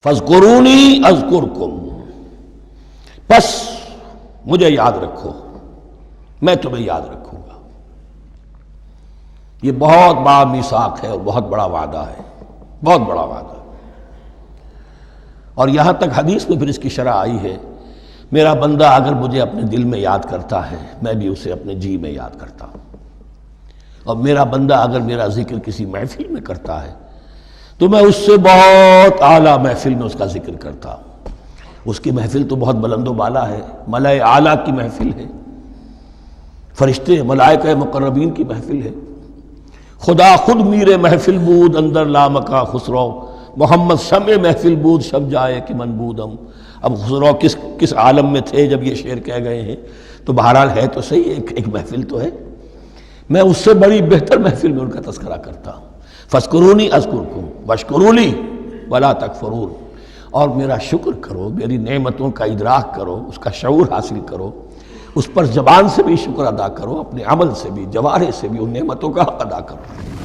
فاذکرونی اذکرکم، پس مجھے یاد رکھو، میں تمہیں یاد رکھوں گا۔ یہ بہت بڑا میثاق ہے اور بہت بڑا وعدہ ہے، بہت بڑا وعدہ۔ اور یہاں تک حدیث میں پھر اس کی شرح آئی ہے، میرا بندہ اگر مجھے اپنے دل میں یاد کرتا ہے میں بھی اسے اپنے جی میں یاد کرتا ہوں، اور میرا بندہ اگر میرا ذکر کسی محفل میں کرتا ہے تو میں اس سے بہت اعلیٰ محفل میں اس کا ذکر کرتا ہوں۔ اس کی محفل تو بہت بلند و بالا ہے، ملائے اعلیٰ کی محفل ہے، فرشتے ملائکہ مقربین کی محفل ہے، خدا خود میر محفل بود اندر لامکا خسرو، محمد شمع محفل بود شب جائے کہ من بودم۔ اب خسرو کس عالم میں تھے جب یہ شعر کہہ گئے ہیں، تو بہرحال ہے تو صحیح، ایک محفل تو ہے، میں اس سے بڑی بہتر محفل میں ان کا تذکرہ کرتا ہوں۔ فاذکرونی اذکرکم واشکروا لی ولا تکفرون، اور میرا شکر کرو، میری نعمتوں کا ادراک کرو، اس کا شعور حاصل کرو، اس پر زبان سے بھی شکر ادا کرو، اپنے عمل سے بھی، جوارح سے بھی ان نعمتوں کا حق ادا کرو۔